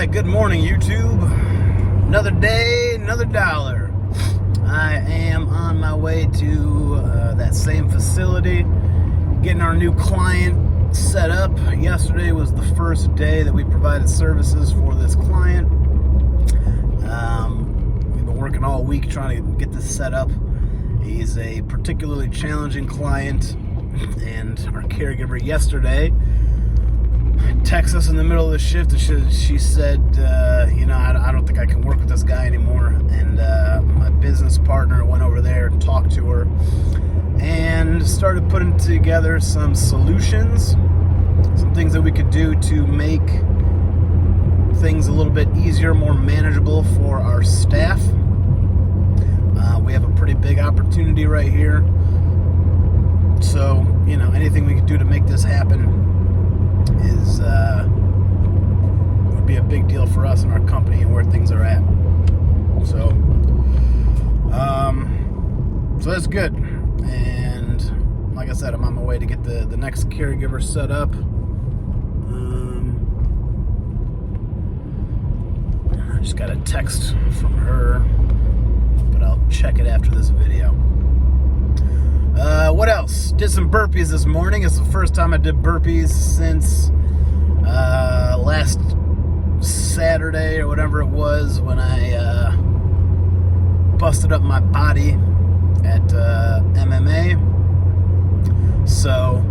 right, good morning, YouTube. Another day, another dollar. I am on my way to that same facility, getting our new client set up. Yesterday was the first day that we provided services for this client. We've been working all week trying to get this set up. He's a particularly challenging client, and our caregiver yesterday texted us in the middle of the shift. She said, I don't think I can work with this guy anymore. And my business partner went over there and talked to her and started putting together some solutions, some things that we could do to make things a little bit easier, more manageable for our staff. We have a pretty big opportunity right here. So, anything we could do to make this happen would be a big deal for us and our company and where things are at. So that's good. And like I said, I'm on my way to get the next caregiver set up. I just got a text from her, but I'll check it after this video. What else? Did some burpees this morning. It's the first time I did burpees since last Saturday or whatever it was, when I busted up my body at MMA. So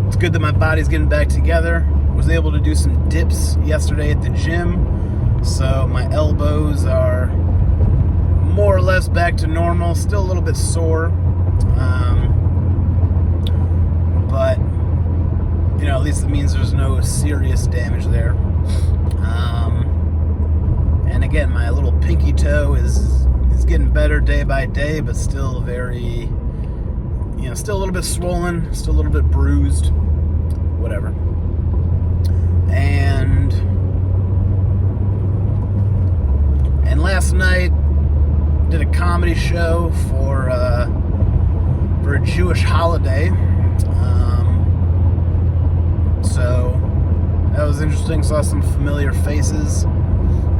it's good that my body's getting back together. Was able to do some dips yesterday at the gym, so my elbows are more or less back to normal. Still a little bit sore. But at least it means there's no serious damage there. And again, my little pinky toe is getting better day by day, but still very, still a little bit swollen, still a little bit bruised, whatever. And last night did a comedy show for a Jewish holiday. So that was interesting. Saw some familiar faces.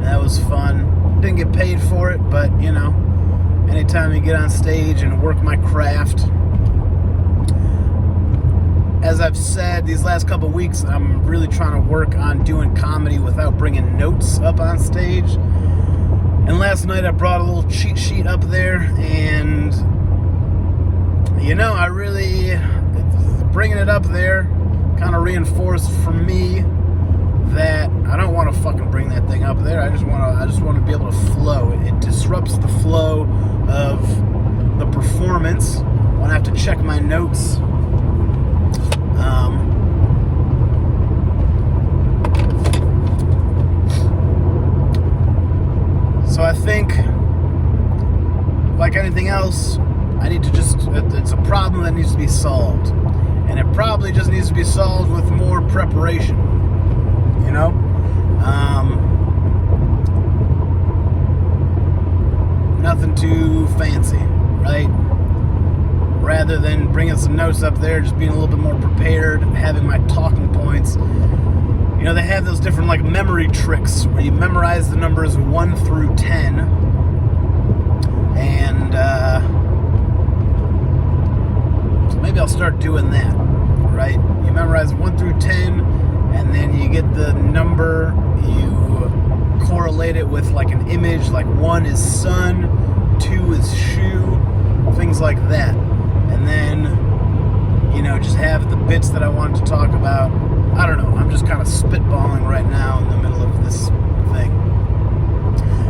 That was fun. Didn't get paid for it, but anytime you get on stage and work my craft. As I've said, these last couple of weeks, I'm really trying to work on doing comedy without bringing notes up on stage. And last night I brought a little cheat sheet up there, and I really, bringing it up there kind of reinforced for me that I don't want to fucking bring that thing up there. I just want to be able to flow. It disrupts the flow of the performance when I have to check my notes. So I think, like anything else, it's a problem that needs to be solved. And it probably just needs to be solved with more preparation, Nothing too fancy, right? Rather than bringing some notes up there, just being a little bit more prepared, having my talking points. They have those different memory tricks where you memorize the numbers 1 through 10. And so maybe I'll start doing that, right? You memorize 1 through 10, and then you get the number, you correlate it with an image, 1 is sun, 2 is shoe, things like that. And then, just have the bits that I wanted to talk about. I don't know, I'm just kind of spitballing right now in the middle of this thing.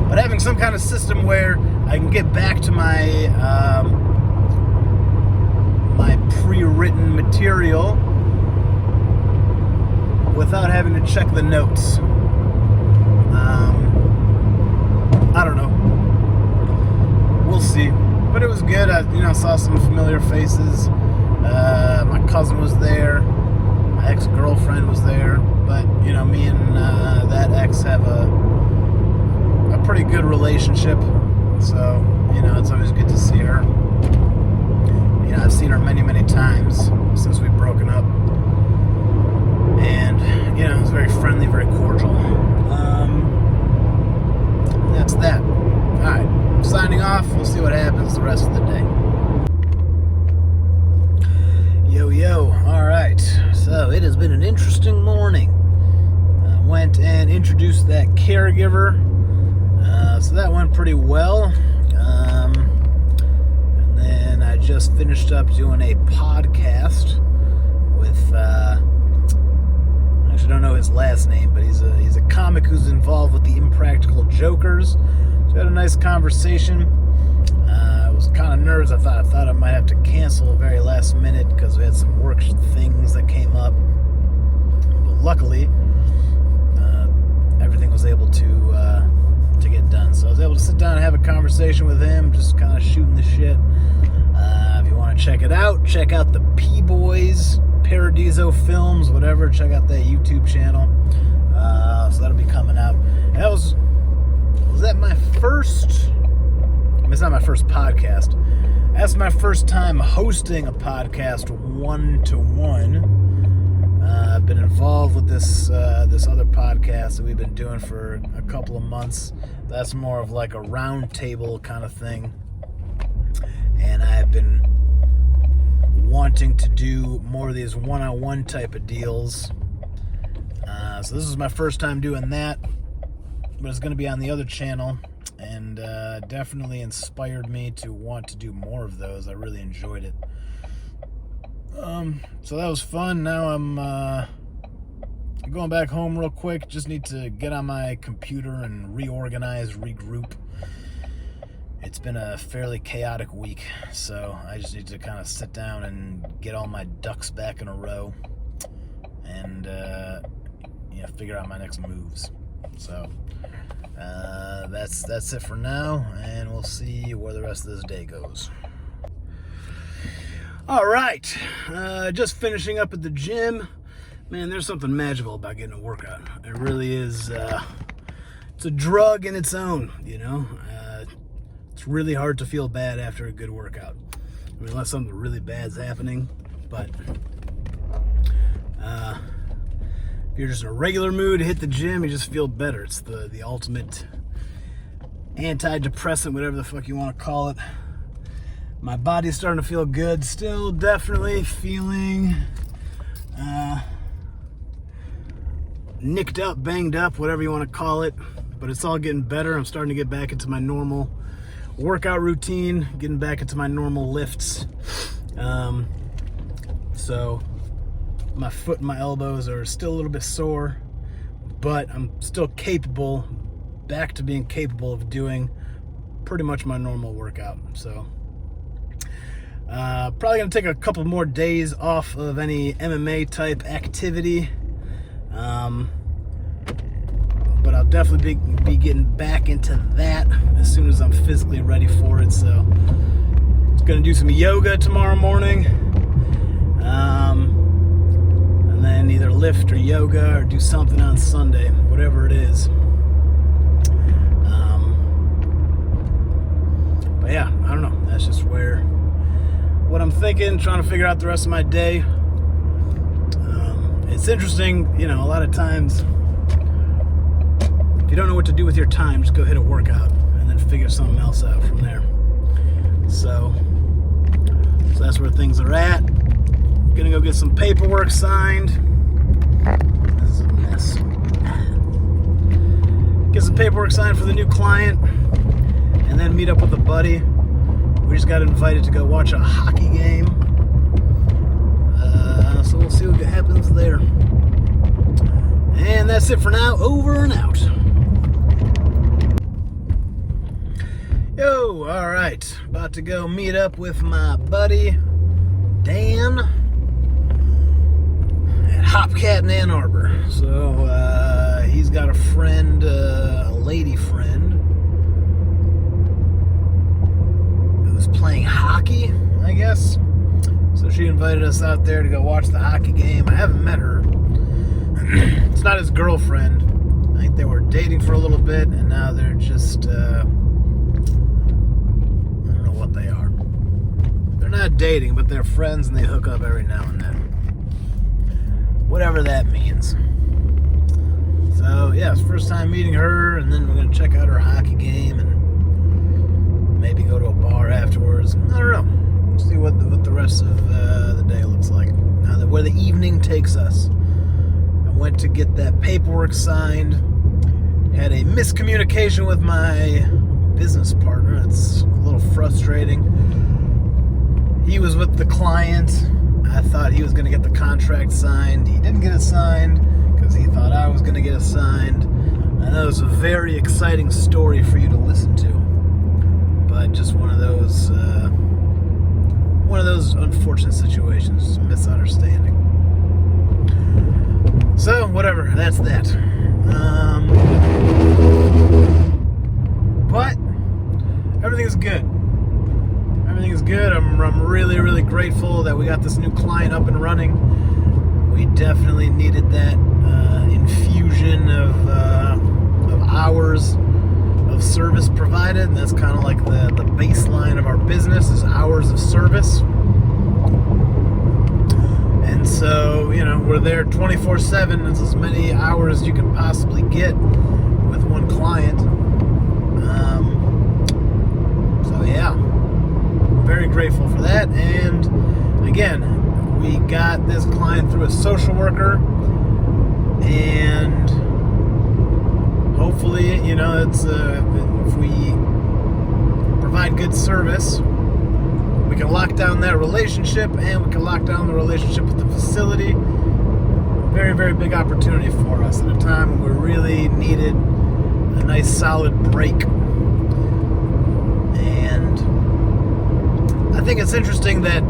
But having some kind of system where I can get back to my my pre-written material without having to check the notes. I don't know. We'll see. But it was good. I saw some familiar faces. My cousin was there. My ex-girlfriend was there. But, me and that ex have a pretty good relationship. So, it's always good to see her. I've seen her many, many times since we've broken up. And, it was very friendly, very cordial. introduced that caregiver. So that went pretty well. And then I just finished up doing a podcast with, I actually don't know his last name, but he's a comic who's involved with the Impractical Jokers. So we had a nice conversation. I was kind of nervous. I thought I might have to cancel very last minute because we had some work things that came up. But luckily, everything was able to get done. So I was able to sit down and have a conversation with him, just kind of shooting the shit. If you want to check it out, check out the P-Boys, Paradiso Films, whatever. Check out that YouTube channel. So that'll be coming out. That was that my first... It's not my first podcast. That's my first time hosting a podcast one-to-one. I've been involved with this other podcast that we've been doing for a couple of months. That's more of like a round table kind of thing. And I've been wanting to do more of these one-on-one type of deals. So this is my first time doing that. But it's going to be on the other channel. And definitely inspired me to want to do more of those. I really enjoyed it. So that was fun. Now I'm going back home real quick. Just need to get on my computer and reorganize, regroup. It's been a fairly chaotic week, so I just need to kind of sit down and get all my ducks back in a row and figure out my next moves. So that's it for now, and we'll see where the rest of this day goes. All right, just finishing up at the gym. Man, there's something magical about getting a workout. It really is. It's a drug in its own, you know. It's really hard to feel bad after a good workout. I mean, unless something really bad's happening. But if you're just in a regular mood, hit the gym, you just feel better. It's the ultimate antidepressant, whatever the fuck you want to call it. My body's starting to feel good. Still definitely feeling nicked up, banged up, whatever you want to call it. But it's all getting better. I'm starting to get back into my normal workout routine, getting back into my normal lifts. So my foot and my elbows are still a little bit sore, but I'm still back to being capable of doing pretty much my normal workout. So probably gonna take a couple more days off of any MMA type activity, but I'll definitely be getting back into that as soon as I'm physically ready for it. So I'm gonna do some yoga tomorrow morning, and then either lift or yoga or do something on Sunday, whatever it is. But yeah, I don't know. That's just what I'm thinking, trying to figure out the rest of my day. It's interesting, a lot of times, if you don't know what to do with your time, just go hit a workout and then figure something else out from there. So that's where things are at. Gonna go get some paperwork signed. This is a mess. Get some paperwork signed for the new client, and then meet up with a buddy. We just got invited to go watch a hockey game. So we'll see what happens there. And that's it for now. Over and out. Yo, all right. About to go meet up with my buddy, Dan, at Hopcat in Ann Arbor. So he's got a friend, a lady friend, who's playing hockey, I guess. So she invited us out there to go watch the hockey game. I haven't met her. It's not his girlfriend. I think they were dating for a little bit, and now they're just, I don't know what they are. They're not dating, but they're friends, and they hook up every now and then. Whatever that means. So, yeah, it's first time meeting her, and then we're going to check out her hockey game, and maybe go to a bar afterwards. I don't know. We'll see what the rest of the day looks like. Where the evening takes us. I went to get that paperwork signed Had a miscommunication with my business partner. It's a little frustrating. He was with the client. I thought he was going to get the contract signed. He didn't get it signed because he thought I was going to get it signed. I know it was a very exciting story for you to listen to, but just one of those unfortunate situations, misunderstanding. So whatever, that's that. But everything is good. Everything is good. I'm really, really grateful that we got this new client up and running. We definitely needed that infusion of hours of service provided, and that's kind of like the baseline of our business is hours of service. And so, we're there 24/7. It's as many hours as you can possibly get with one client. So yeah, very grateful for that. And again, we got this client through a social worker, and hopefully, it's if we provide good service, we can lock down that relationship, and we can lock down the relationship with the facility. Very, very big opportunity for us at a time when we really needed a nice solid break. And I think it's interesting that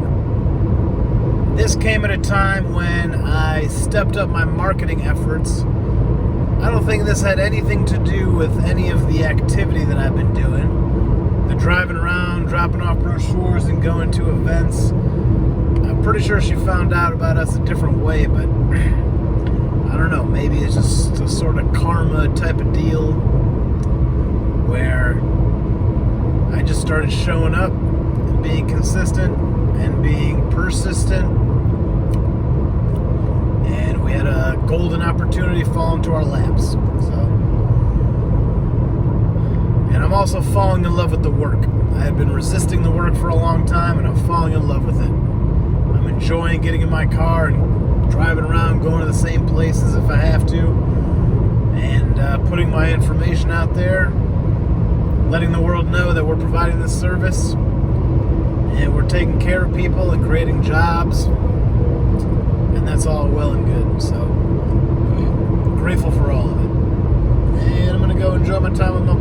this came at a time when I stepped up my marketing efforts. I don't think this had anything to do with any of the activity that I've been doing. The driving around, dropping off brochures, and going to events. I'm pretty sure she found out about us a different way, but I don't know. Maybe it's just a sort of karma type of deal where I just started showing up and being consistent and being persistent. And we had a golden opportunity fall into our laps. And I'm also falling in love with the work. I had been resisting the work for a long time, and I'm falling in love with it. I'm enjoying getting in my car and driving around, going to the same places if I have to, and putting my information out there, letting the world know that we're providing this service, and we're taking care of people and creating jobs, and that's all well and good. So, grateful for all of it. And I'm going to go enjoy my time with my